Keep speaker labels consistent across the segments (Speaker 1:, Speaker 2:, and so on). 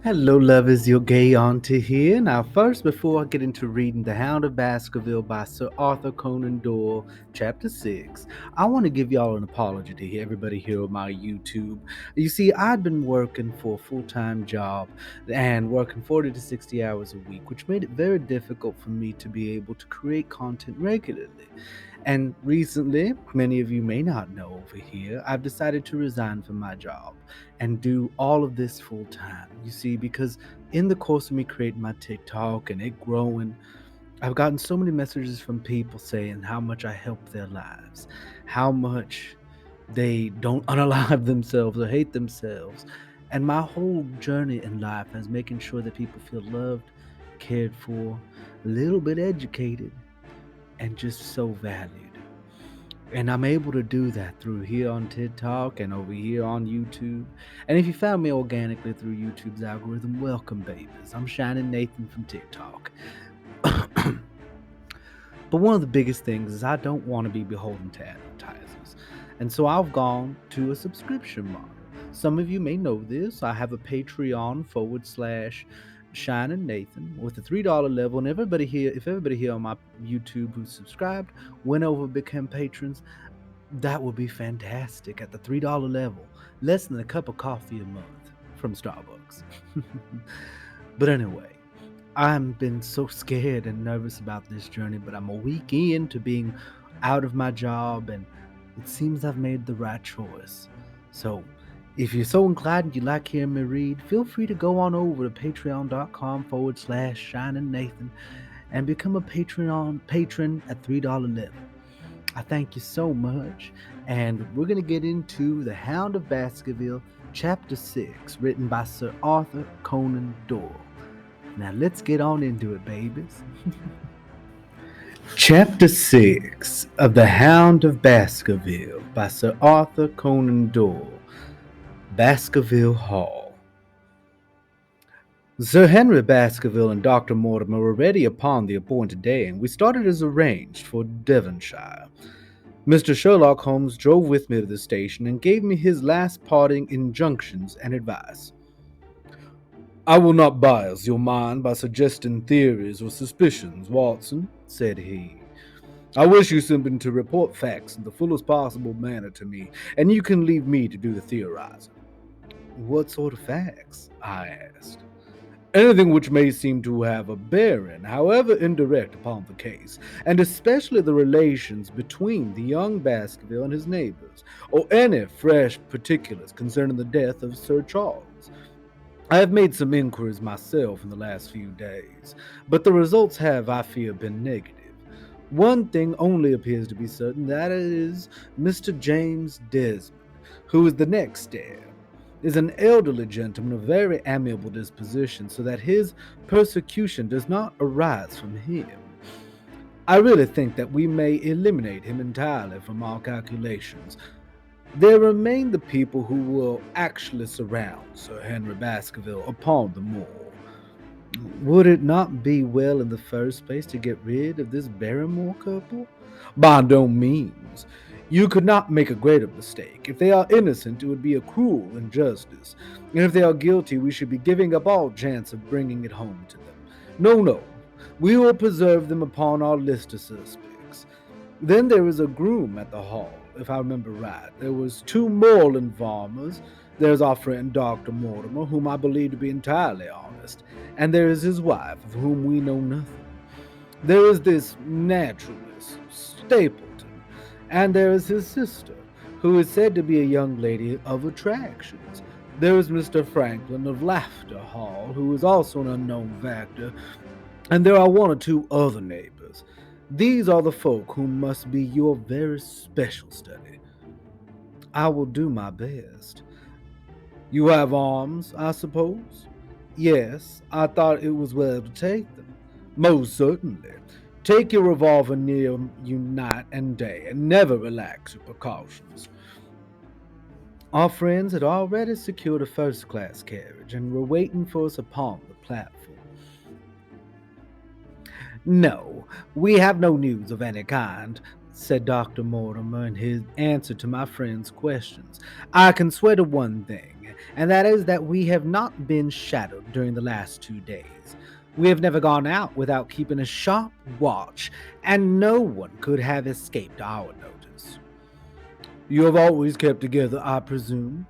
Speaker 1: Hello, lovers, your gay auntie here. Now, first, before I get into reading The Hound of Baskerville by Sir Arthur Conan Doyle, Chapter 6, I want to give y'all an apology to everybody here on my YouTube. You see, I'd been working for a full-time job and working 40 to 60 hours a week, which made it very difficult for me to be able to create content regularly. And recently, many of you may not know over here, I've decided to resign from my job and do all of this full time. You see, because in the course of me creating my TikTok and it growing, I've gotten so many messages from people saying how much I help their lives, how much they don't unalive themselves or hate themselves. And my whole journey in life is making sure that people feel loved, cared for, a little bit educated, and just so valued. And I'm able to do that through here on TikTok and over here on YouTube. And if you found me organically through YouTube's algorithm, welcome, babies. I'm ShiningNathan from TikTok. But one of the biggest things is I don't want to be beholden to advertisers. And so I've gone to a subscription model. Some of you may know this. I have a Patreon / Shining Nathan with a $3 level, and if everybody here on my YouTube who's subscribed went over and became patrons, that would be fantastic at the $3 level. Less than a cup of coffee a month from Starbucks. But anyway, I've been so scared and nervous about this journey, but I'm a week into being out of my job, and it seems I've made the right choice. So, if you're so inclined and you like hearing me read, feel free to go on over to patreon.com/ShiningNathan and become a patron at $3 level. I thank you so much, and we're going to get into The Hound of Baskerville, Chapter 6, written by Sir Arthur Conan Doyle. Now let's get on into it, babies. Chapter 6 of The Hound of Baskerville by Sir Arthur Conan Doyle, Baskerville Hall. Sir Henry Baskerville and Dr. Mortimer were ready upon the appointed day, and we started as arranged for Devonshire. Mr. Sherlock Holmes drove with me to the station and gave me his last parting injunctions and advice. "I will not bias your mind by suggesting theories or suspicions, Watson," said he. "I wish you simply to report facts in the fullest possible manner to me, and you can leave me to do the theorizing." "What sort of facts?" I asked. "Anything which may seem to have a bearing, however indirect, upon the case, and especially the relations between the young Baskerville and his neighbors, or any fresh particulars concerning the death of Sir Charles. I have made some inquiries myself in the last few days, but the results have, I fear, been negative. One thing only appears to be certain, that it is Mr. James Desmond, who is the next heir, is an elderly gentleman of very amiable disposition, so that his persecution does not arise from him. I really think that we may eliminate him entirely from our calculations. There remain the people who will actually surround Sir Henry Baskerville upon the moor. Would it not be well in the first place to get rid of this Barrymore couple? By no means. You could not make a greater mistake. If they are innocent, it would be a cruel injustice. And if they are guilty, we should be giving up all chance of bringing it home to them. No. We will preserve them upon our list of suspects. Then there is a groom at the hall, if I remember right. There was 2 moorland farmers. There's our friend Dr. Mortimer, whom I believe to be entirely honest, and there is his wife, of whom we know nothing. There is this naturalist, Stapleton, and there is his sister, who is said to be a young lady of attractions. There is Mr. Franklin of Laughter Hall, who is also an unknown factor, and there are 1 or 2 other neighbors. These are the folk who must be your very special study. I will do my best. You have arms, I suppose? Yes, I thought it was well to take them. Most certainly. Take your revolver near you night and day, and never relax your precautions. Our friends had already secured a first-class carriage and were waiting for us upon the platform. "No, we have no news of any kind," said Dr. Mortimer in his answer to my friend's questions. "I can swear to one thing. and that is that we have not been shadowed during the last 2 days. We have never gone out without keeping a sharp watch, and no one could have escaped our notice. You have always kept together, I presume?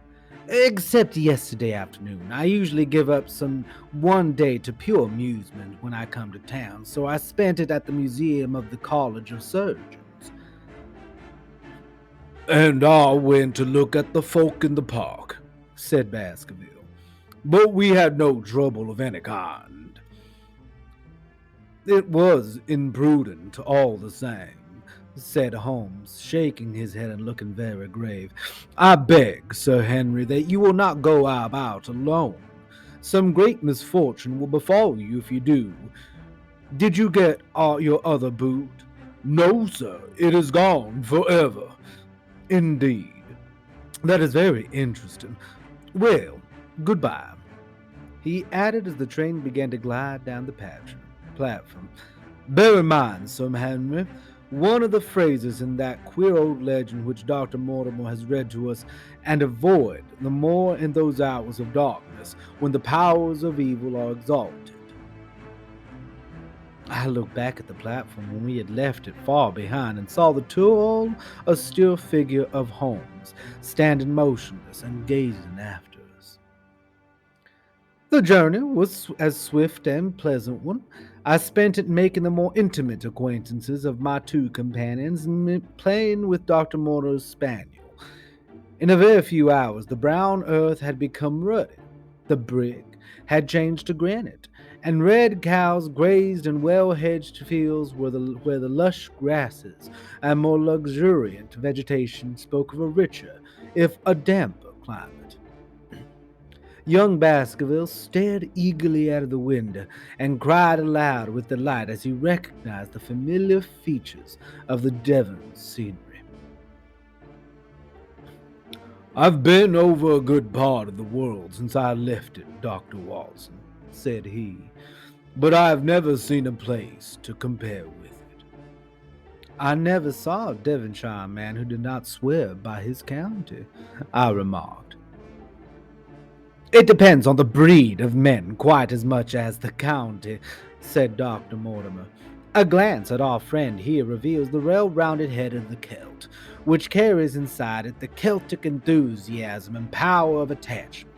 Speaker 1: Except yesterday afternoon. I usually give up some one day to pure amusement when I come to town, so I spent it at the Museum of the College of Surgeons. And I went to look at the folk in the park, said Baskerville. But we had no trouble of any kind. It was imprudent, all the same, said Holmes, shaking his head and looking very grave. I beg, Sir Henry, that you will not go about alone. Some great misfortune will befall you if you do. Did you get your other boot? No, sir, it is gone forever. Indeed. That is very interesting. Well, goodbye, he added as the train began to glide down the platform. Bear in mind, Sir Henry, one of the phrases in that queer old legend which Dr. Mortimer has read to us, and avoid the more in those hours of darkness when the powers of evil are exalted. I looked back at the platform when we had left it far behind and saw the tall, austere figure of Holmes standing motionless and gazing after us. The journey was as swift and pleasant one. I spent it making the more intimate acquaintances of my two companions and playing with Dr. Mortimer's spaniel. In a very few hours, the brown earth had become ruddy. The brick had changed to granite, and red cows grazed in well-hedged fields where the lush grasses and more luxuriant vegetation spoke of a richer, if a damper, climate. Young Baskerville stared eagerly out of the window and cried aloud with delight as he recognized the familiar features of the Devon scenery. I've been over a good part of the world since I left it, Dr. Watson, said he, but I have never seen a place to compare with it. I never saw a Devonshire man who did not swear by his county, I remarked. It depends on the breed of men quite as much as the county, said Dr. Mortimer. A glance at our friend here reveals the well-rounded head of the Celt, which carries inside it the Celtic enthusiasm and power of attachment.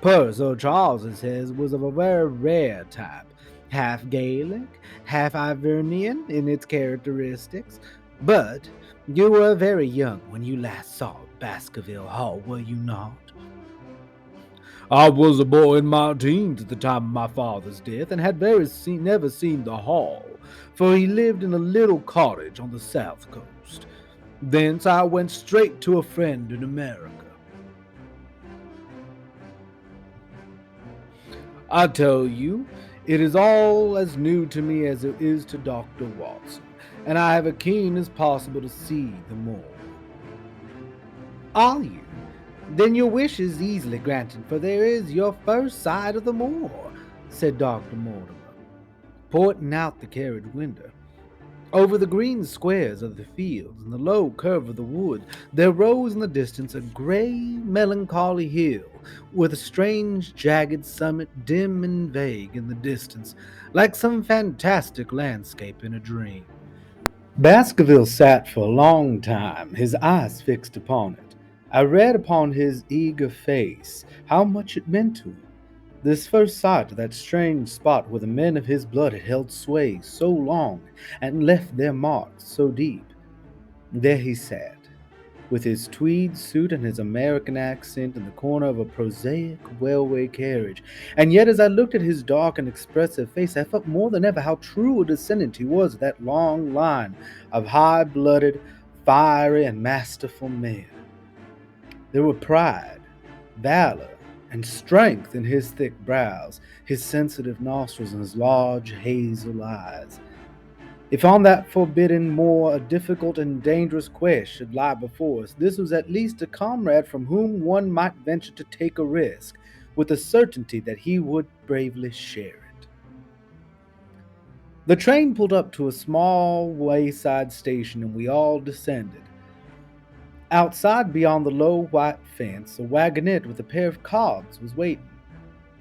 Speaker 1: Poor Sir Charles's head was of a very rare type, half Gaelic, half Ivernian in its characteristics. But you were very young when you last saw Baskerville Hall, were you not? I was a boy in my teens at the time of my father's death, and had never seen the Hall, for he lived in a little cottage on the south coast. Thence I went straight to a friend in America. I tell you, it is all as new to me as it is to Dr. Watson, and I have as keen as possible to see the moor. Are you? Then your wish is easily granted, for there is your first sight of the moor, said Dr. Mortimer, pointing out the carriage window. Over the green squares of the fields and the low curve of the wood, there rose in the distance a grey, melancholy hill, with a strange, jagged summit dim and vague in the distance, like some fantastic landscape in a dream. Baskerville sat for a long time, his eyes fixed upon it. I read upon his eager face how much it meant to him. This first sight of that strange spot where the men of his blood had held sway so long and left their marks so deep. There he sat, with his tweed suit and his American accent in the corner of a prosaic railway carriage, and yet as I looked at his dark and expressive face, I felt more than ever how true a descendant he was of that long line of high-blooded, fiery, and masterful men. There were pride, valor, and strength in his thick brows, his sensitive nostrils, and his large hazel eyes. If on that forbidden moor a difficult and dangerous quest should lie before us, this was at least a comrade from whom one might venture to take a risk, with the certainty that he would bravely share it. The train pulled up to a small wayside station, and we all descended. Outside, beyond the low white fence, a wagonette with a pair of cobs was waiting.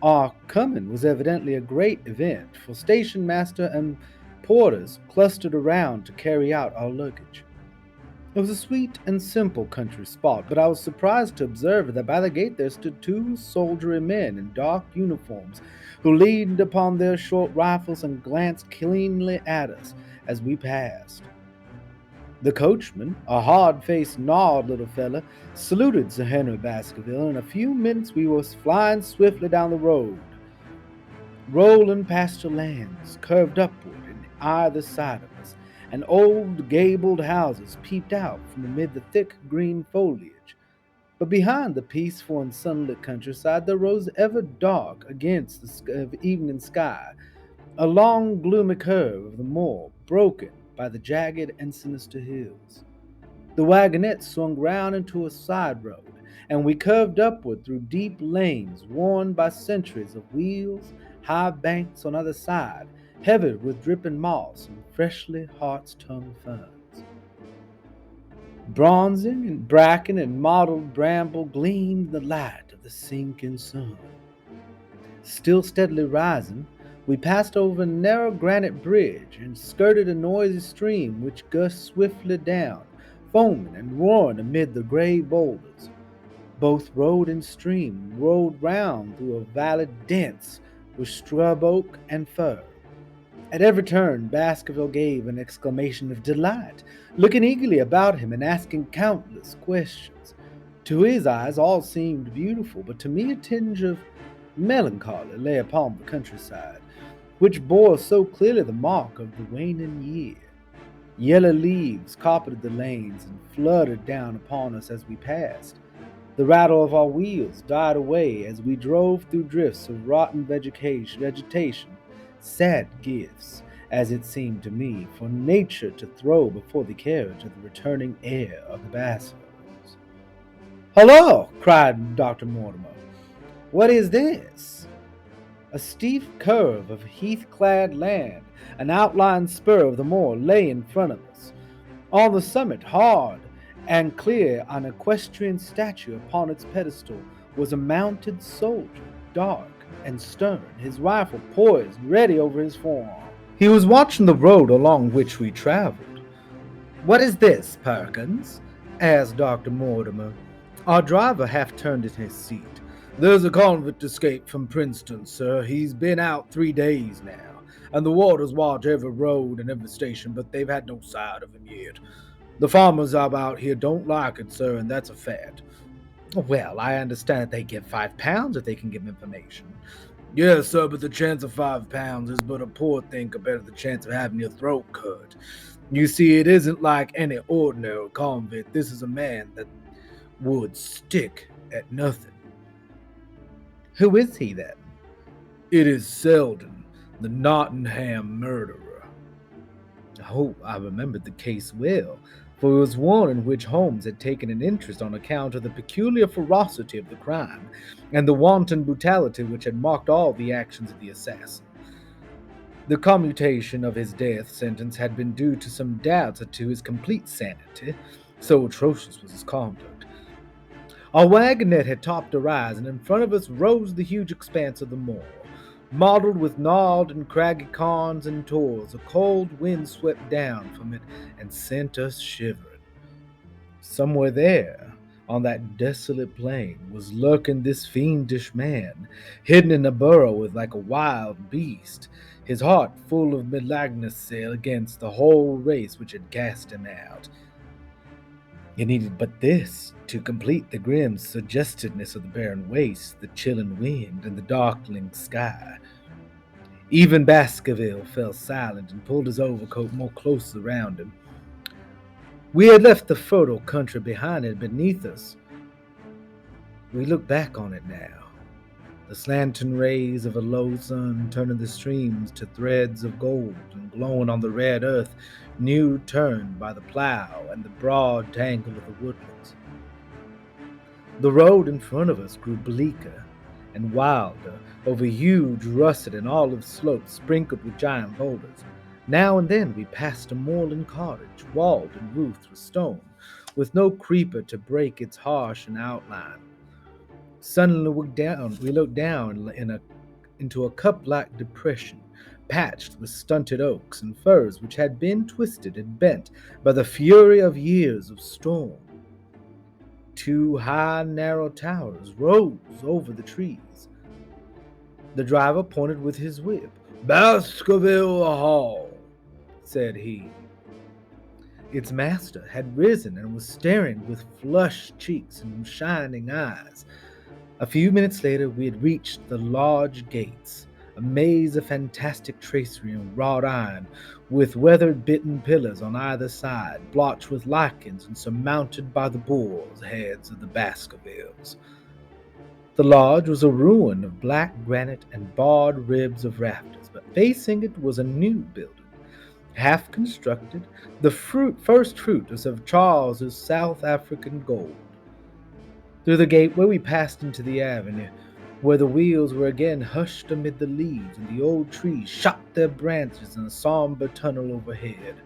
Speaker 1: Our coming was evidently a great event, for station master and porters clustered around to carry out our luggage. It was a sweet and simple country spot, but I was surprised to observe that by the gate there stood two soldiery men in dark uniforms who leaned upon their short rifles and glanced keenly at us as we passed. The coachman, a hard-faced, gnarled little fella, saluted Sir Henry Baskerville, and in a few minutes we were flying swiftly down the road. Rolling pasture lands curved upward on either side of us, and old gabled houses peeped out from amid the thick green foliage. But behind the peaceful and sunlit countryside there rose ever dark against the evening sky a long gloomy curve of the moor broken by the jagged and sinister hills. The wagonette swung round into a side road, and we curved upward through deep lanes worn by centuries of wheels, high banks on either side, heavy with dripping moss and freshly hart's-tongue ferns. Bronzing and bracken and mottled bramble gleamed in the light of the sinking sun. Still steadily rising, we passed over a narrow granite bridge and skirted a noisy stream which gushed swiftly down, foaming and roaring amid the gray boulders. Both road and stream rolled round through a valley dense with scrub oak and fir. At every turn, Baskerville gave an exclamation of delight, looking eagerly about him and asking countless questions. To his eyes, all seemed beautiful, but to me a tinge of melancholy lay upon the countryside, which bore so clearly the mark of the waning year. Yellow leaves carpeted the lanes and fluttered down upon us as we passed. The rattle of our wheels died away as we drove through drifts of rotten vegetation, sad gifts, as it seemed to me, for nature to throw before the carriage of the returning heir of the Baskervilles. "Hullo!" cried Dr. Mortimer. "What is this?" A steep curve of heath-clad land, an outlying spur of the moor, lay in front of us. On the summit, hard and clear, an equestrian statue upon its pedestal, was a mounted soldier, dark and stern, his rifle poised ready over his forearm. He was watching the road along which we traveled. "What is this, Perkins?" asked Dr. Mortimer. Our driver half turned in his seat. "There's a convict escaped from Princeton, sir. He's been out 3 days now, and the warders watch every road and every station, but they've had no sight of him yet. The farmers about here don't like it, sir, and that's a fact." "Well, I understand that they give £5 if they can give information." "Yes, sir, but the chance of £5 is but a poor thing compared to the chance of having your throat cut. You see, it isn't like any ordinary convict. This is a man that would stick at nothing." "Who is he, then?" "It is Selden, the Nottingham murderer." Oh, I remembered the case well, for it was one in which Holmes had taken an interest on account of the peculiar ferocity of the crime and the wanton brutality which had marked all the actions of the assassin. The commutation of his death sentence had been due to some doubts as to his complete sanity, so atrocious was his conduct. Our wagonette had topped a rise, and in front of us rose the huge expanse of the moor. Mottled with gnarled and craggy cairns and tors, a cold wind swept down from it and sent us shivering. Somewhere there, on that desolate plain, was lurking this fiendish man, hidden in a burrow like a wild beast, his heart full of malignancy against the whole race which had cast him out. It needed but this to complete the grim suggestiveness of the barren waste, the chilling wind, and the darkling sky. Even Baskerville fell silent and pulled his overcoat more closely around him. We had left the fertile country behind and beneath us. We look back on it now, the slanting rays of a low sun turning the streams to threads of gold and glowing on the red earth new turned by the plow and the broad tangle of the woodlands. The road in front of us grew bleaker and wilder over huge russet and olive slopes sprinkled with giant boulders. Now and then we passed a moorland cottage, walled and roofed with stone, with no creeper to break its harsh and outline. Suddenly we looked down into a cup-like depression, patched with stunted oaks and firs which had been twisted and bent by the fury of years of storm. Two high, narrow towers rose over the trees. The driver pointed with his whip. "Baskerville Hall," said he. Its master had risen and was staring with flushed cheeks and shining eyes. A few minutes later, we had reached the large gates, a maze of fantastic tracery in wrought iron, with weather-bitten pillars on either side, blotched with lichens and surmounted by the boars' heads of the Baskervilles. The lodge was a ruin of black granite and barred ribs of rafters, but facing it was a new building, half constructed, the first fruit of Charles's South African gold. Through the gateway we passed into the avenue, where the wheels were again hushed amid the leaves, and the old trees shot their branches in a somber tunnel overhead.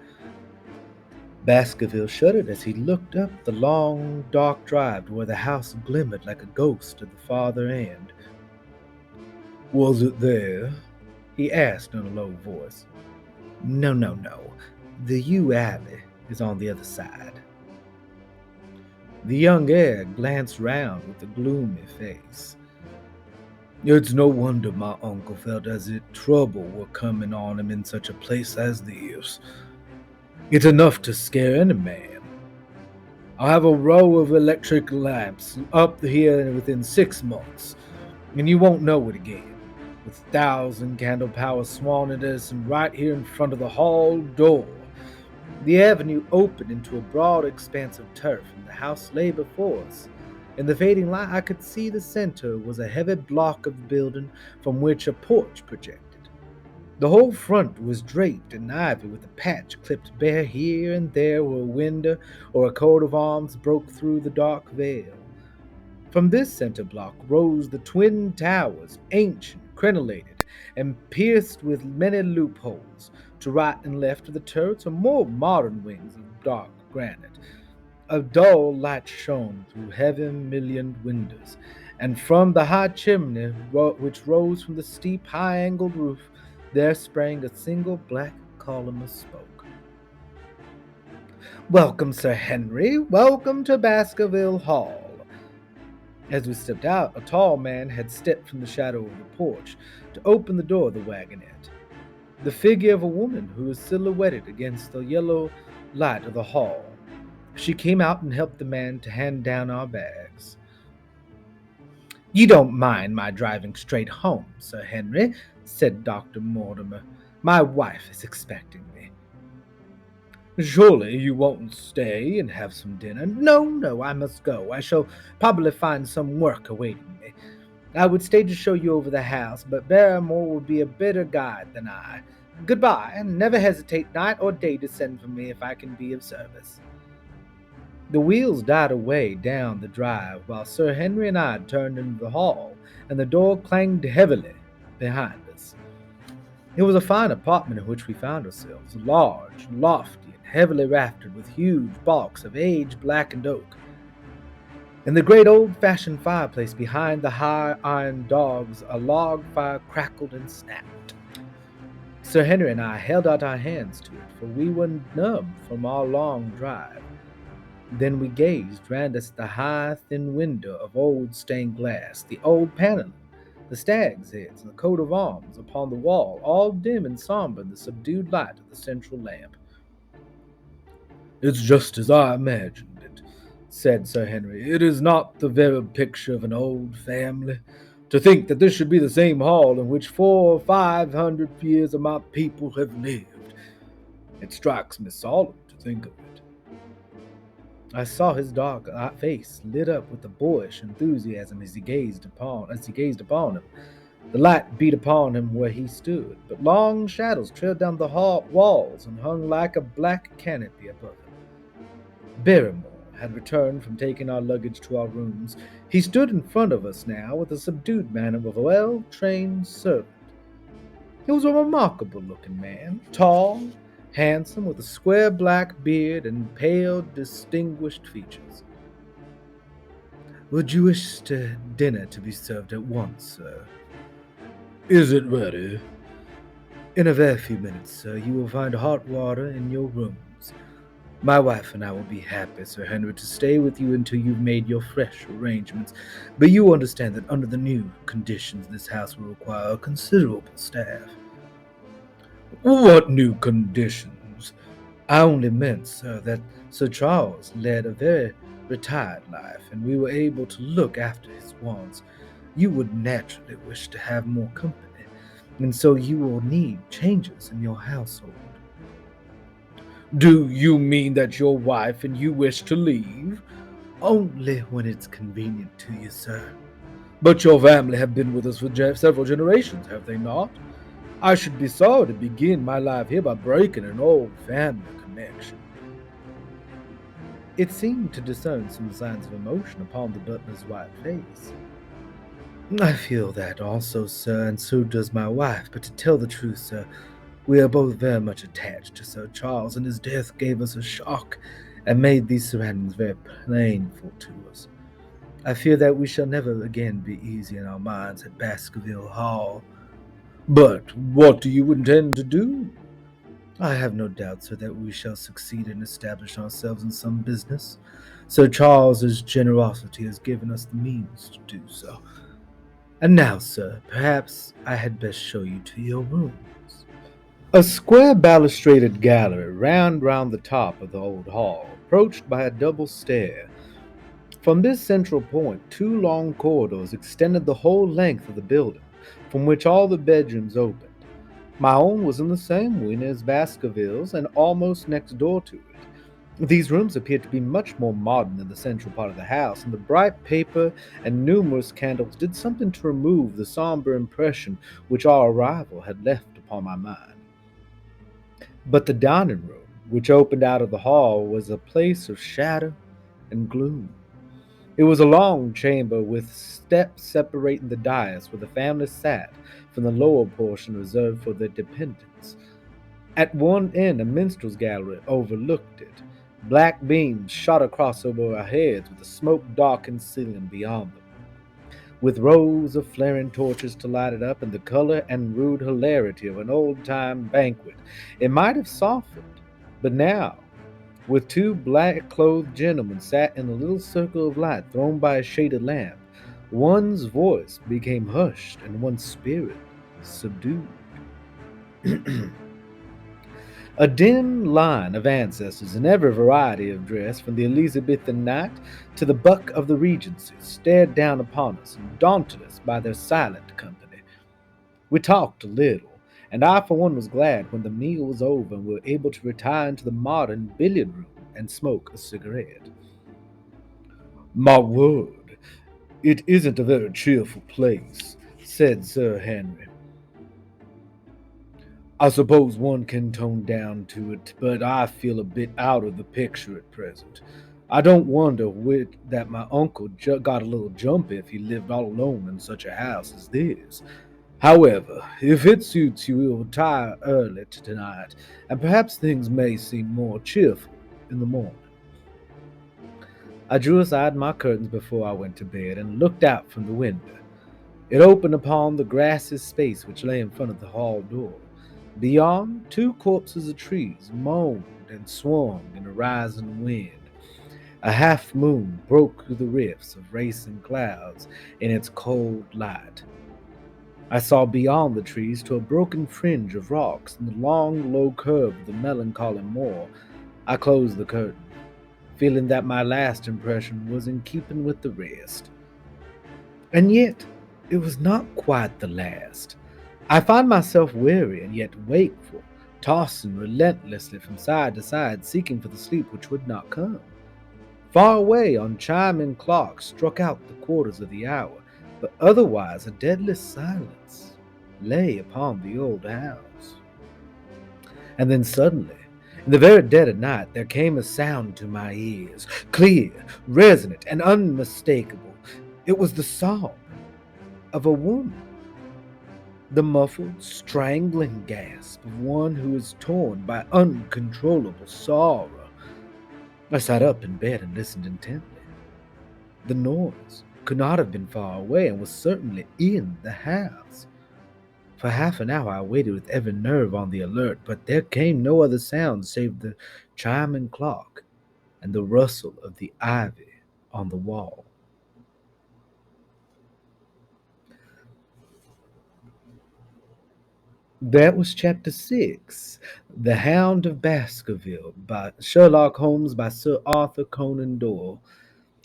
Speaker 1: Baskerville shuddered as he looked up the long, dark drive to where the house glimmered like a ghost at the farther end. "Was it there?" he asked in a low voice. No. The yew alley is on the other side." The young heir glanced round with a gloomy face. "It's no wonder my uncle felt as if trouble were coming on him in such a place as this. It's enough to scare any man. I'll have a row of electric lamps up here within 6 months, and you won't know it again, with 1,000 candle power swan at us, and right here in front of the hall door." The avenue opened into a broad expanse of turf, and the house lay before us. In the fading light, I could see the center was a heavy block of building from which a porch projected. The whole front was draped in ivy, with a patch clipped bare here and there where a window or a coat of arms broke through the dark veil. From this center block rose the twin towers, ancient, crenellated, and pierced with many loopholes. To right and left of the turrets are more modern wings of dark granite. A dull light shone through heavy mullioned windows, and from the high chimney which rose from the steep, high-angled roof, there sprang a single black column of smoke. "Welcome, Sir Henry. Welcome to Baskerville Hall." As we stepped out, a tall man had stepped from the shadow of the porch to open the door of the wagonette. The figure of a woman who was silhouetted against the yellow light of the hall. She came out and helped the man to hand down our bags. "You don't mind my driving straight home, Sir Henry," said Dr. Mortimer. "My wife is expecting me." "Surely you won't stay and have some dinner?" No, I must go. I shall probably find some work awaiting me. I would stay to show you over the house, but Barrymore will be a better guide than I. Goodbye, and never hesitate night or day to send for me if I can be of service." The wheels died away down the drive while Sir Henry and I turned into the hall, and the door clanged heavily behind us. It was a fine apartment in which we found ourselves, large, lofty, and heavily raftered, with huge bulks of age-blackened oak. In the great old-fashioned fireplace behind the high iron dogs, a log fire crackled and snapped. Sir Henry and I held out our hands to it, for we were numb from our long drive. Then we gazed round us at the high, thin window of old stained glass, the old paneling, the stag's heads, and the coat of arms upon the wall, all dim and somber in the subdued light of the central lamp. "It's just as I imagined it," said Sir Henry. "It is not the very picture of an old family. To think that this should be the same hall in which 400 or 500 years of my people have lived. It strikes me solemn to think of it." I saw his dark face lit up with a boyish enthusiasm as he gazed upon him. The light beat upon him where he stood, but long shadows trailed down the walls and hung like a black canopy above him. Barrymore had returned from taking our luggage to our rooms. He stood in front of us now with the subdued manner of a well-trained servant. He was a remarkable-looking man, tall, handsome with a square black beard and pale, distinguished features. Would you wish dinner to be served at once, sir? Is it ready? In a very few minutes, sir, you will find hot water in your rooms. My wife and I will be happy, Sir Henry, to stay with you until you've made your fresh arrangements, but you understand that under the new conditions this house will require a considerable staff. What new conditions? I only meant, sir, that Sir Charles led a very retired life, and we were able to look after his wants. You would naturally wish to have more company, and so you will need changes in your household. Do you mean that your wife and you wish to leave? Only when it's convenient to you, sir. But your family have been with us for several generations, have they not? I should be sorry to begin my life here by breaking an old family connection. It seemed to discern some signs of emotion upon the butler's white face. I feel that also, sir, and so does my wife, but to tell the truth, sir, we are both very much attached to Sir Charles, and his death gave us a shock and made these surroundings very painful to us. I fear that we shall never again be easy in our minds at Baskerville Hall. But what do you intend to do? I have no doubt, sir, that we shall succeed in establishing ourselves in some business. Sir Charles's generosity has given us the means to do so. And now, sir, perhaps I had best show you to your rooms. A square balustraded gallery ran round the top of the old hall, approached by a double stair. From this central point, two long corridors extended the whole length of the building, from which all the bedrooms opened. My own was in the same wing as Baskerville's and almost next door to it. These rooms appeared to be much more modern than the central part of the house, and the bright paper and numerous candles did something to remove the somber impression which our arrival had left upon my mind. But the dining room, which opened out of the hall, was a place of shadow and gloom. It was a long chamber with steps separating the dais where the family sat from the lower portion reserved for their dependents. At one end, a minstrel's gallery overlooked it. Black beams shot across over our heads with a smoke-darkened ceiling beyond them. With rows of flaring torches to light it up and the color and rude hilarity of an old-time banquet, it might have softened. But now, with two black-clothed gentlemen sat in a little circle of light thrown by a shaded lamp, one's voice became hushed and one's spirit subdued. A dim line of ancestors in every variety of dress, from the Elizabethan knight to the buck of the Regency, stared down upon us and daunted us by their silent company. We talked a little, and I for one was glad when the meal was over and we were able to retire into the modern billiard room and smoke a cigarette. My word, it isn't a very cheerful place, said Sir Henry. I suppose one can tone down to it, but I feel a bit out of the picture at present. I don't wonder that my uncle got a little jumpy if he lived all alone in such a house as this. However, if it suits you, we'll retire early tonight, and perhaps things may seem more cheerful in the morning. I drew aside my curtains before I went to bed and looked out from the window. It opened upon the grassy space which lay in front of the hall door. Beyond, two corpses of trees moaned and swung in a rising wind. A half moon broke through the rifts of racing clouds in its cold light. I saw beyond the trees to a broken fringe of rocks and the long, low curve of the melancholy moor. I closed the curtain, feeling that my last impression was in keeping with the rest. And yet, it was not quite the last. I found myself weary and yet wakeful, tossing relentlessly from side to side, seeking for the sleep which would not come. Far away, on chiming clocks struck out the quarters of the hour, but otherwise a deadly silence lay upon the old house. And then suddenly, in the very dead of night, there came a sound to my ears, clear, resonant, and unmistakable. It was the sob of a woman. the muffled, strangling gasp of one who is torn by uncontrollable sorrow. I sat up in bed and listened intently. The noise could not have been far away and was certainly in the house. For half an hour I waited with every nerve on the alert, but there came no other sound save the chiming clock and the rustle of the ivy on the wall. That was chapter 6, The Hound of Baskerville by Sherlock Holmes by Sir Arthur Conan Doyle.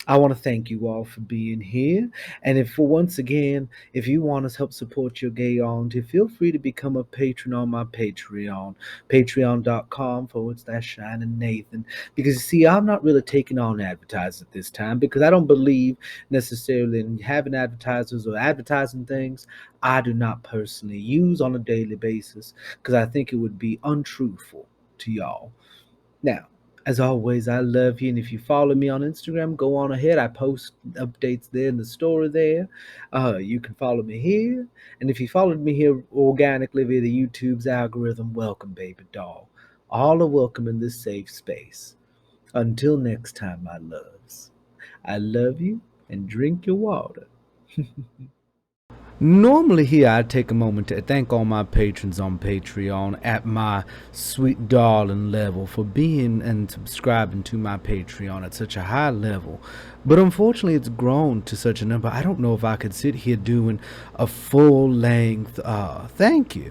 Speaker 1: I want to thank you all for being here. And if for once again, if you want to help support your gay auntie, feel free to become a patron on my Patreon, patreon.com/ShiningNathan. Because you see, I'm not really taking on advertisers at this time because I don't believe necessarily in having advertisers or advertising things I do not personally use on a daily basis because I think it would be untruthful to y'all. Now, as always, I love you, and if you follow me on Instagram, go on ahead. I post updates there in the story there. You can follow me here, and if you followed me here organically via the YouTube's algorithm, welcome, baby doll. All are welcome in this safe space. Until next time, my loves, I love you, and drink your water. Normally, here I take a moment to thank all my patrons on Patreon at my sweet darling level for being and subscribing to my Patreon at such a high level. But unfortunately, it's grown to such a number. I don't know if I could sit here doing a full length thank you.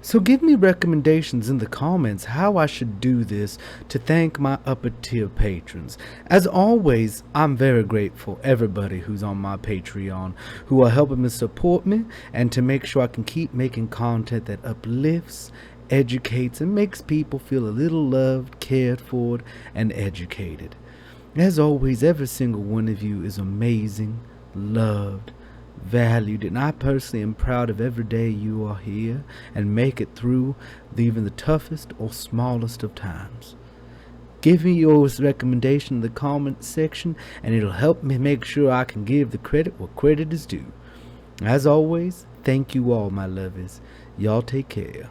Speaker 1: So give me recommendations in the comments how I should do this to thank my upper tier patrons. As always, I'm very grateful everybody who's on my Patreon who are helping me support me and to make sure I can keep making content that uplifts, educates, and makes people feel a little loved, cared for, and educated. As always, every single one of you is amazing, loved, valued, and I personally am proud of every day you are here and make it through even the toughest or smallest of times. Give me your recommendation in the comment section and it'll help me make sure I can give the credit where credit is due. As always, thank you all, my lovers. Y'all take care.